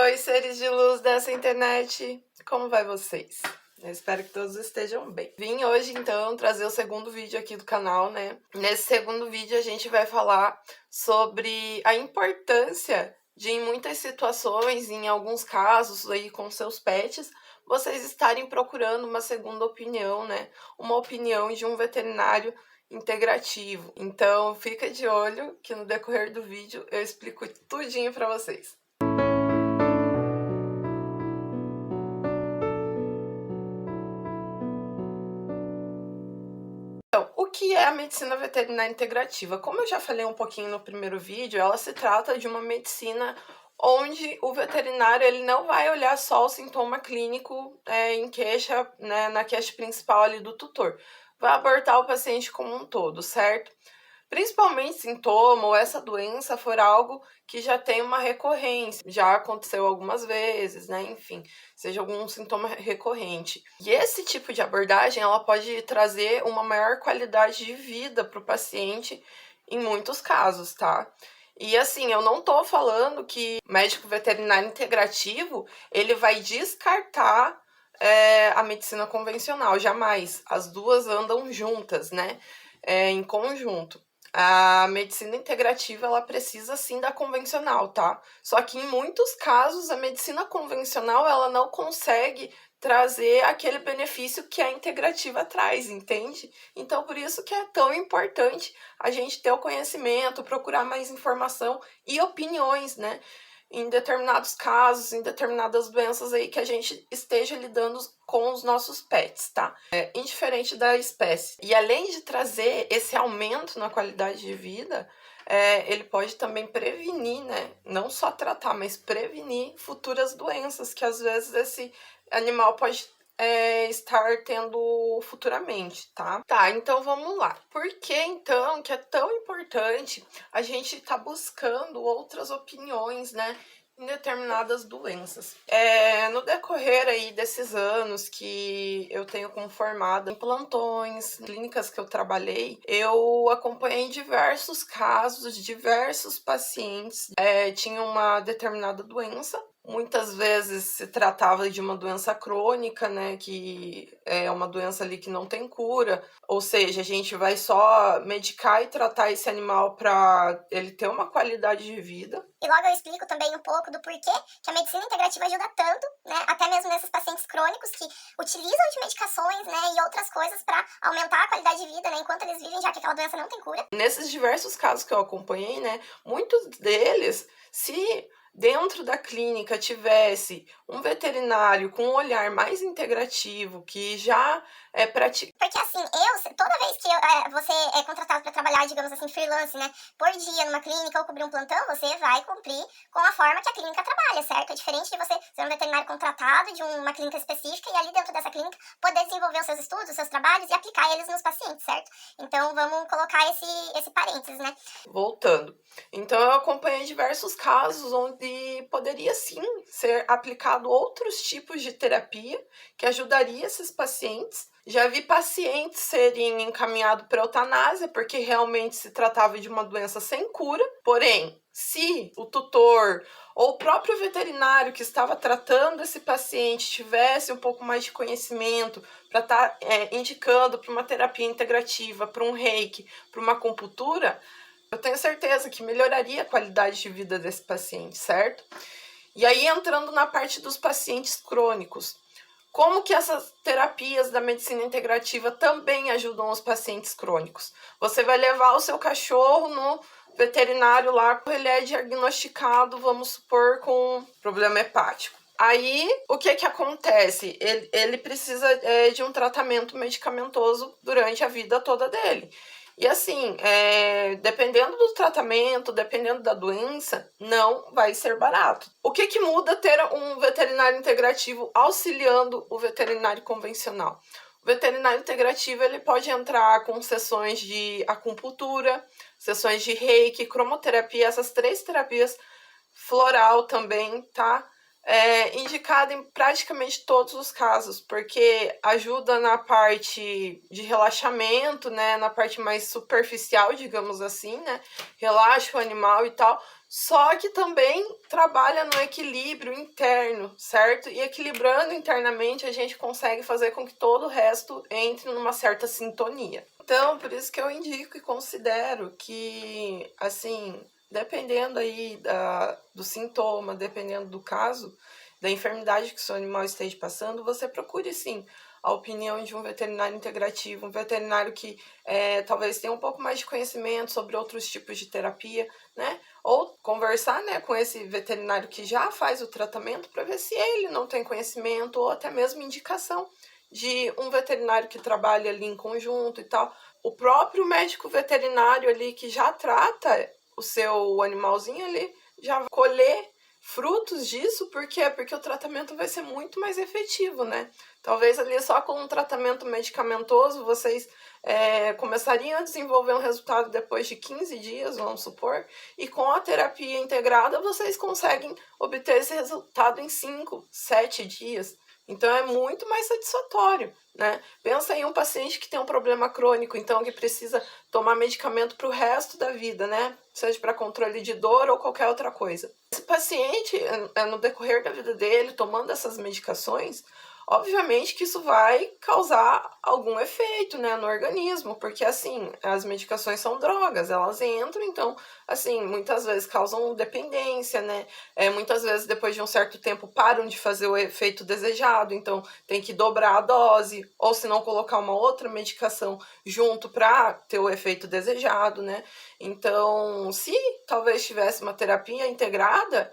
Oi, seres de luz dessa internet, como vai vocês? Eu espero que todos estejam bem. Vim hoje, então, trazer o segundo vídeo aqui do canal, né? Nesse segundo vídeo a gente vai falar sobre a importância de, em muitas situações, em alguns casos aí com seus pets, vocês estarem procurando uma segunda opinião, né? Uma opinião de um veterinário integrativo. Então, fica de olho que no decorrer do vídeo eu explico tudinho pra vocês. Então, o que é a medicina veterinária integrativa? Como eu já falei um pouquinho no primeiro vídeo, ela se trata de uma medicina onde o veterinário ele não vai olhar só o sintoma clínico em queixa, né, na queixa principal ali do tutor. Vai abordar o paciente como um todo, certo? Principalmente sintoma ou essa doença for algo que já tem uma recorrência, já aconteceu algumas vezes, né? Enfim, seja algum sintoma recorrente. E esse tipo de abordagem, ela pode trazer uma maior qualidade de vida para o paciente em muitos casos, tá? E assim, eu não tô falando que médico veterinário integrativo, ele vai descartar a medicina convencional, jamais. As duas andam juntas, né? Em conjunto. A medicina integrativa, ela precisa sim da convencional, tá? Só que em muitos casos a medicina convencional, ela não consegue trazer aquele benefício que a integrativa traz, entende? Então, por isso que é tão importante a gente ter o conhecimento, procurar mais informação e opiniões, né? Em determinados casos, em determinadas doenças aí que a gente esteja lidando com os nossos pets, tá? Indiferente da espécie. E além de trazer esse aumento na qualidade de vida, ele pode também prevenir, né? Não só tratar, mas prevenir futuras doenças que às vezes esse animal pode estar tendo futuramente, tá? Tá, então vamos lá. Por que então que é tão importante a gente tá buscando outras opiniões, né, em determinadas doenças? No decorrer aí desses anos que eu tenho como formada em plantões, clínicas que eu trabalhei, eu acompanhei diversos casos, diversos pacientes tinham uma determinada doença. Muitas vezes se tratava de uma doença crônica, né, que é uma doença ali que não tem cura, ou seja, a gente vai só medicar e tratar esse animal para ele ter uma qualidade de vida. E logo eu explico também um pouco do porquê que a medicina integrativa ajuda tanto, né, até mesmo nesses pacientes crônicos que utilizam de medicações, né, e outras coisas para aumentar a qualidade de vida, né, enquanto eles vivem, já que aquela doença não tem cura. Nesses diversos casos que eu acompanhei, né, muitos deles, se dentro da clínica tivesse um veterinário com um olhar mais integrativo, que já pratica. Porque assim, toda vez que você é contratado para trabalhar, digamos assim, freelance, né, por dia numa clínica ou cobrir um plantão, você vai cumprir com a forma que a clínica trabalha, certo? É diferente de você ser um veterinário contratado de uma clínica específica e ali dentro dessa clínica poder desenvolver os seus estudos, os seus trabalhos e aplicar eles nos pacientes, certo? Então vamos colocar esse parênteses, né? Voltando. Então eu acompanhei diversos casos onde poderia sim ser aplicado outros tipos de terapia que ajudaria esses pacientes. Já vi pacientes serem encaminhados para eutanásia porque realmente se tratava de uma doença sem cura. Porém, se o tutor ou o próprio veterinário que estava tratando esse paciente tivesse um pouco mais de conhecimento para estar indicando para uma terapia integrativa, para um reiki, para uma acupuntura, eu tenho certeza que melhoraria a qualidade de vida desse paciente, certo? E aí, entrando na parte dos pacientes crônicos, como que essas terapias da medicina integrativa também ajudam os pacientes crônicos? Você vai levar o seu cachorro no veterinário lá, ele é diagnosticado, vamos supor, com problema hepático. Aí, o que acontece? Ele precisa de um tratamento medicamentoso durante a vida toda dele. E assim, dependendo do tratamento, dependendo da doença, não vai ser barato. O que muda ter um veterinário integrativo auxiliando o veterinário convencional? O veterinário integrativo ele pode entrar com sessões de acupuntura, sessões de reiki, cromoterapia, essas 3 terapias, floral também, tá? Indicado em praticamente todos os casos, porque ajuda na parte de relaxamento, né, na parte mais superficial, digamos assim, né, relaxa o animal e tal, Só que também trabalha no equilíbrio interno, certo? E equilibrando internamente, a gente consegue fazer com que todo o resto entre numa certa sintonia. Então, por isso que eu indico e considero que, assim, dependendo aí do sintoma, dependendo do caso, da enfermidade que o seu animal esteja passando, você procure sim a opinião de um veterinário integrativo, um veterinário que talvez tenha um pouco mais de conhecimento sobre outros tipos de terapia, né? Ou conversar, né, com esse veterinário que já faz o tratamento para ver se ele não tem conhecimento ou até mesmo indicação de um veterinário que trabalha ali em conjunto e tal. O próprio médico veterinário ali que já trata o seu animalzinho ali já vai colher frutos disso, por quê? Porque o tratamento vai ser muito mais efetivo, né? Talvez ali só com um tratamento medicamentoso vocês começariam a desenvolver um resultado depois de 15 dias, vamos supor, e com a terapia integrada vocês conseguem obter esse resultado em 5, 7 dias. Então é muito mais satisfatório, né? Pensa em um paciente que tem um problema crônico, então que precisa tomar medicamento para o resto da vida, né? Seja para controle de dor ou qualquer outra coisa. Esse paciente, no decorrer da vida dele, tomando essas medicações, obviamente que isso vai causar algum efeito, né, no organismo, porque assim, as medicações são drogas, elas entram, então, assim, muitas vezes causam dependência, né, muitas vezes depois de um certo tempo param de fazer o efeito desejado, então tem que dobrar a dose, ou se não colocar uma outra medicação junto para ter o efeito desejado, né, então, se talvez tivesse uma terapia integrada,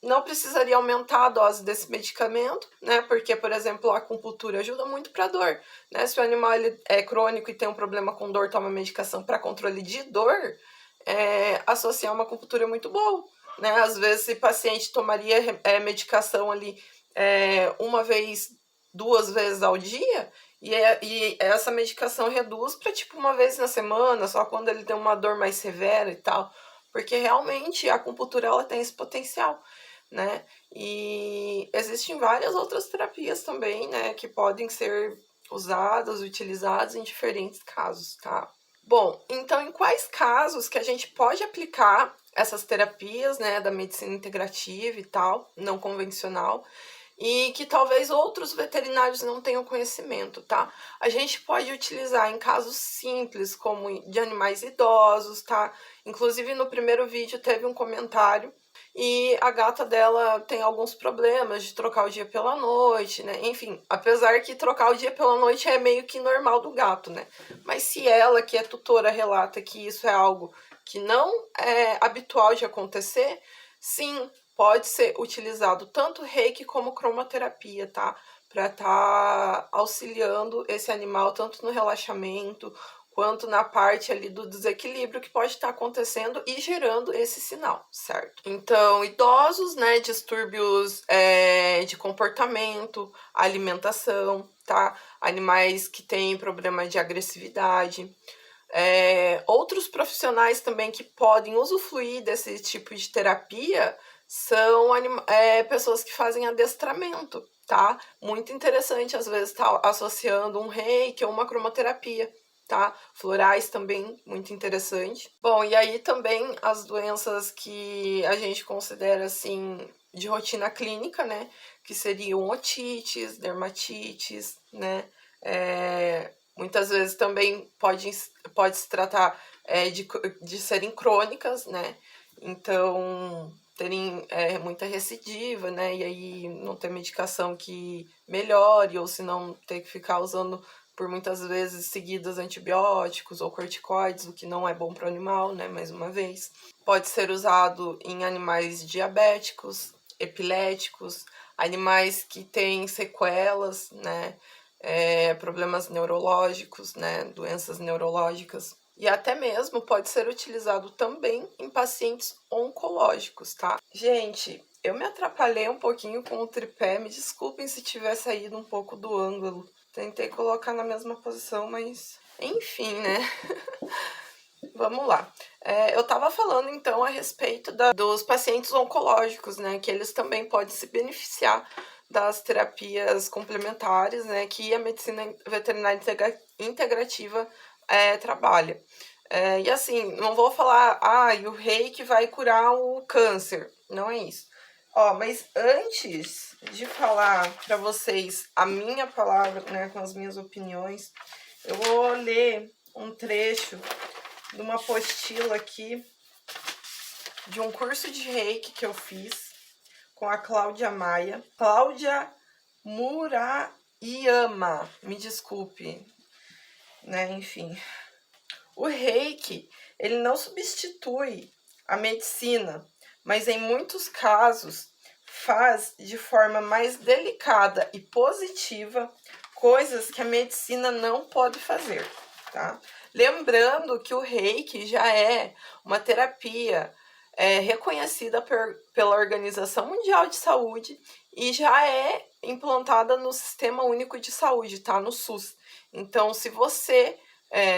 não precisaria aumentar a dose desse medicamento, né? Porque, por exemplo, a acupuntura ajuda muito para dor, né? Se o animal ele é crônico e tem um problema com dor, toma medicação para controle de dor, associar uma acupuntura é muito bom, né? Às vezes, esse paciente tomaria medicação ali uma vez, 2 vezes ao dia, e essa medicação reduz para tipo uma vez na semana, só quando ele tem uma dor mais severa e tal, porque realmente a acupuntura ela tem esse potencial, né? E existem várias outras terapias também, né, que podem ser usadas, utilizadas em diferentes casos, tá? Bom, então em quais casos que a gente pode aplicar essas terapias, né, da medicina integrativa e tal, não convencional, e que talvez outros veterinários não tenham conhecimento, tá? A gente pode utilizar em casos simples, como de animais idosos, tá? Inclusive no primeiro vídeo teve um comentário e a gata dela tem alguns problemas de trocar o dia pela noite, né? Enfim, apesar que trocar o dia pela noite é meio que normal do gato, né? Mas se ela, que é tutora, relata que isso é algo que não é habitual de acontecer, sim, pode ser utilizado tanto reiki como cromoterapia, tá? Para estar auxiliando esse animal tanto no relaxamento quanto na parte ali do desequilíbrio que pode estar acontecendo e gerando esse sinal, certo? Então, idosos, né, distúrbios de comportamento, alimentação, tá? Animais que têm problema de agressividade. Outros profissionais também que podem usufruir desse tipo de terapia são pessoas que fazem adestramento, tá? Muito interessante, às vezes, tá associando um reiki ou uma cromoterapia, tá? Florais também, muito interessante. Bom, e aí também as doenças que a gente considera, assim, de rotina clínica, né? Que seriam otites, dermatites, né? Muitas vezes também pode se tratar de serem crônicas, né? Então, terem muita recidiva, né? E aí não ter medicação que melhore, ou se não ter que ficar usando por muitas vezes seguidas antibióticos ou corticoides, o que não é bom para o animal, né? Mais uma vez. Pode ser usado em animais diabéticos, epiléticos, animais que têm sequelas, né? Problemas neurológicos, né? Doenças neurológicas. E até mesmo pode ser utilizado também em pacientes oncológicos, tá? Gente, eu me atrapalhei um pouquinho com o tripé, me desculpem se tiver saído um pouco do ângulo. Tentei colocar na mesma posição, mas enfim, né? Vamos lá. Eu tava falando então a respeito dos pacientes oncológicos, né? Que eles também podem se beneficiar das terapias complementares, né? Que a medicina veterinária integrativa trabalha. E assim, não vou falar, e o reiki vai curar o câncer. Não é isso. Mas antes de falar para vocês a minha palavra, né, com as minhas opiniões, eu vou ler um trecho de uma apostila aqui de um curso de reiki que eu fiz com a Cláudia Maia. Cláudia Murayama, me desculpe, né, enfim. O reiki, ele não substitui a medicina, mas em muitos casos faz de forma mais delicada e positiva coisas que a medicina não pode fazer, tá? Lembrando que o reiki já é uma terapia reconhecida pela Organização Mundial de Saúde e já é implantada no Sistema Único de Saúde, tá? No SUS. Então, se você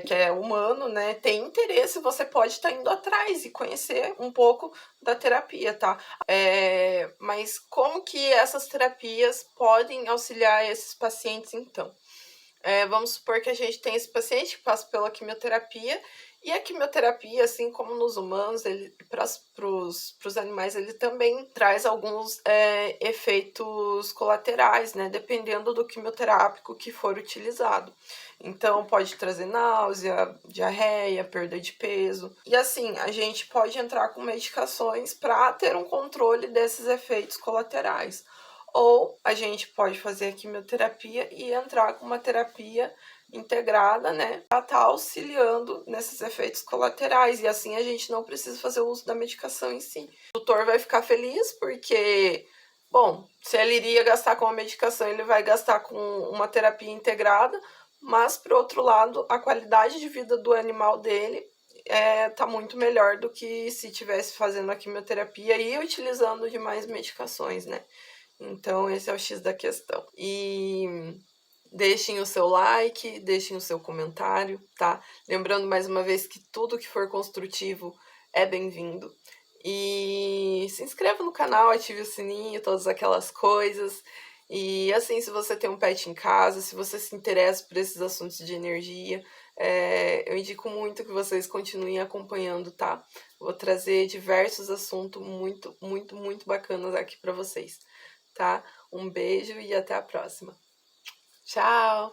que é humano, né, tem interesse, você pode estar indo atrás e conhecer um pouco da terapia, tá? Mas como que essas terapias podem auxiliar esses pacientes, então? Vamos supor que a gente tem esse paciente que passa pela quimioterapia, e a quimioterapia, assim como nos humanos, para os animais, ele também traz alguns efeitos colaterais, né? Dependendo do quimioterápico que for utilizado. Então, pode trazer náusea, diarreia, perda de peso. E assim, a gente pode entrar com medicações para ter um controle desses efeitos colaterais. Ou a gente pode fazer a quimioterapia e entrar com uma terapia integrada, né, para estar auxiliando nesses efeitos colaterais. E assim a gente não precisa fazer o uso da medicação em si. O doutor vai ficar feliz porque, bom, se ele iria gastar com a medicação, ele vai gastar com uma terapia integrada, mas, por outro lado, a qualidade de vida do animal dele tá muito melhor do que se estivesse fazendo a quimioterapia e utilizando demais medicações, né? Então, esse é o X da questão. E deixem o seu like, deixem o seu comentário, tá? Lembrando mais uma vez que tudo que for construtivo é bem-vindo. E se inscreva no canal, ative o sininho, todas aquelas coisas. E assim, se você tem um pet em casa, se você se interessa por esses assuntos de energia, eu indico muito que vocês continuem acompanhando, tá? Vou trazer diversos assuntos muito, muito, muito bacanas aqui para vocês, tá? Um beijo e até a próxima. Tchau!